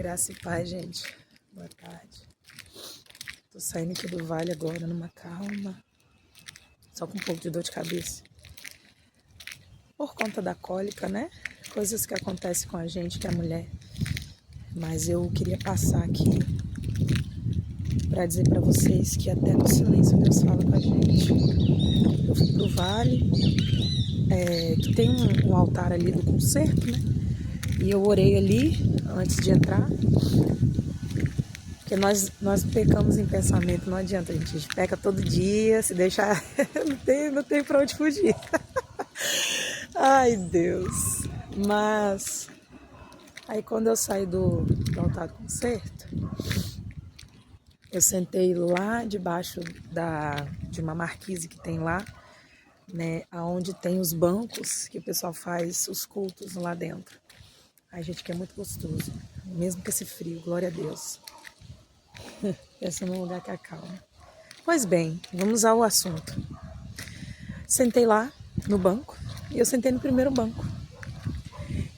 Graça e paz, gente. Boa tarde. Tô saindo aqui do vale agora, numa calma. Só com um pouco de dor de cabeça. Por conta da cólica, né? Coisas que acontecem com a gente, que é mulher. Mas eu queria passar aqui para dizer para vocês que até no silêncio Deus fala com a gente. Eu fui pro vale, que tem um altar ali do concerto, né? E eu orei ali antes de entrar. Porque nós pecamos em pensamento, não adianta, gente. A gente peca todo dia, se deixar, não tem pra onde fugir. Ai, Deus. Mas, aí quando eu saí do altar do concerto, eu sentei lá debaixo de uma marquise que tem lá, né, onde tem os bancos que o pessoal faz os cultos lá dentro. Ai, gente, que é muito gostoso, mesmo com esse frio, glória a Deus. Pensa num lugar que acalma. Pois bem, vamos ao assunto. Sentei lá no banco, e eu sentei no primeiro banco.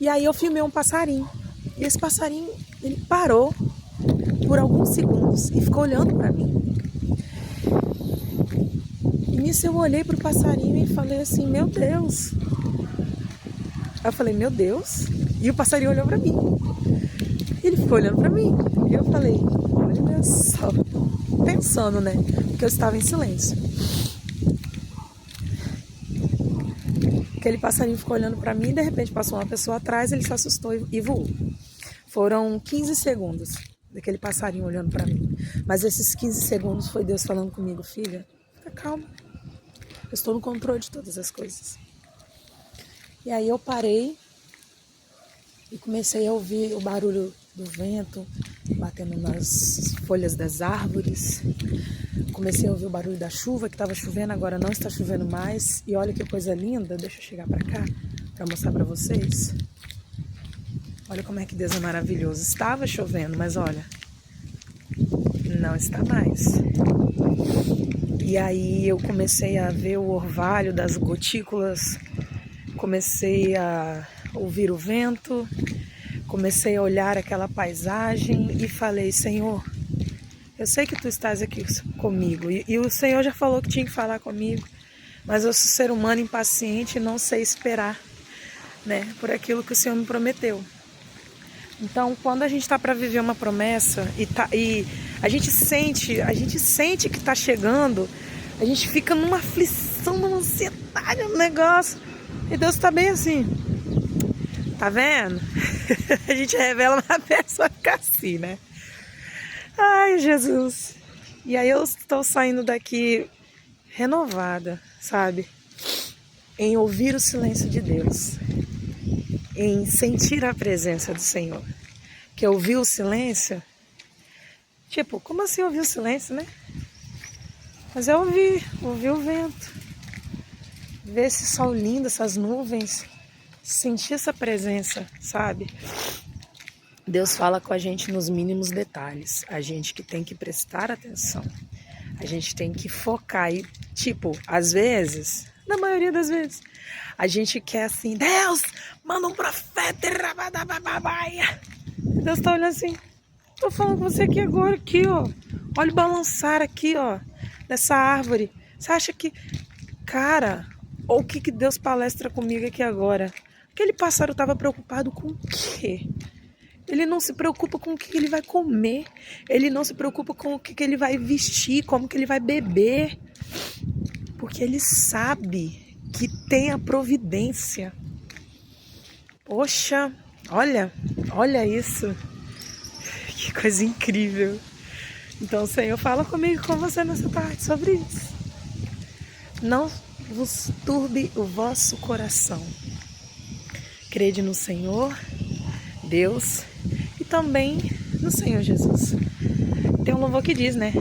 E aí eu filmei um passarinho. E esse passarinho, ele parou por alguns segundos e ficou olhando para mim. E nisso eu olhei pro passarinho e falei assim, meu Deus. Aí eu falei, meu Deus. E o passarinho olhou para mim. E ele ficou olhando para mim. E eu falei, olha só. Pensando, né? Porque eu estava em silêncio. Aquele passarinho ficou olhando para mim e de repente passou uma pessoa atrás, ele se assustou e voou. Foram 15 segundos daquele passarinho olhando para mim. Mas esses 15 segundos foi Deus falando comigo, filha, fica calma. Eu estou no controle de todas as coisas. E aí eu parei e comecei a ouvir o barulho do vento batendo nas folhas das árvores. Comecei a ouvir o barulho da chuva, que estava chovendo, agora não está chovendo mais. E olha que coisa linda, deixa eu chegar para cá para mostrar para vocês. Olha como é que Deus é maravilhoso. Estava chovendo, mas olha, não está mais. E aí eu comecei a ver o orvalho das gotículas, comecei a ouvir o vento, comecei a olhar aquela paisagem e falei, Senhor, eu sei que Tu estás aqui comigo. E o Senhor já falou que tinha que falar comigo, mas eu sou ser humano impaciente e não sei esperar, né, por aquilo que o Senhor me prometeu. Então, quando a gente está para viver uma promessa e a gente sente que está chegando, a gente fica numa aflição, numa ansiedade, no negócio. E Deus está bem assim. Tá vendo? A gente revela uma pessoa assim, né? Ai, Jesus. E aí eu estou saindo daqui renovada, sabe? Em ouvir o silêncio de Deus. Em sentir a presença do Senhor. Que ouvir o silêncio, tipo, como assim ouvir o silêncio, né? Mas é ouvir o vento, ver esse sol lindo, essas nuvens, sentir essa presença, sabe? Deus fala com a gente nos mínimos detalhes, a gente que tem que prestar atenção, a gente tem que focar e, tipo, às vezes, na maioria das vezes, a gente quer assim, Deus, manda um profeta, Deus tá olhando assim, tô falando com você aqui agora, aqui, ó. Olha o balançar aqui, ó, dessa árvore. Você acha que, cara, ou o que Deus palestra comigo aqui agora? Aquele pássaro estava preocupado com o quê? Ele não se preocupa com o que ele vai comer. Ele não se preocupa com o que ele vai vestir, como que ele vai beber. Porque ele sabe que tem a providência. Poxa, olha isso. Que coisa incrível. Então o Senhor fala comigo e com você nessa tarde sobre isso. Não vos turbe o vosso coração. Crede no Senhor, Deus, e também no Senhor Jesus. Tem um louvor que diz, né?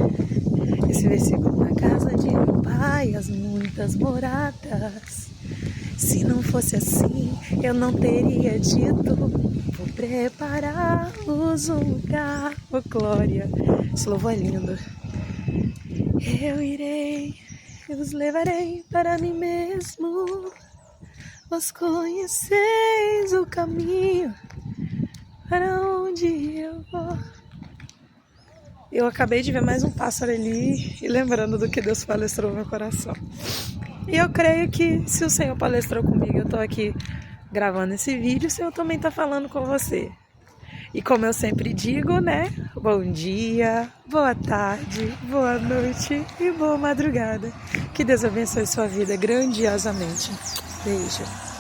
Esse versículo. Na casa de meu pai, as muitas moradas. Se não fosse assim, eu não teria dito. Vou preparar-vos um lugar, oh glória. Esse louvor é lindo. Eu irei, eu os levarei para mim mesmo. Vós conheceis o caminho para onde onde eu vou. Eu acabei de ver mais um pássaro ali e lembrando do que Deus palestrou no meu coração. E eu creio que se o Senhor palestrou comigo, eu tô aqui gravando esse vídeo, o Senhor também tá falando com você. E como eu sempre digo, né? Bom dia, boa tarde, boa noite e boa madrugada. Que Deus abençoe sua vida grandiosamente. Beijo.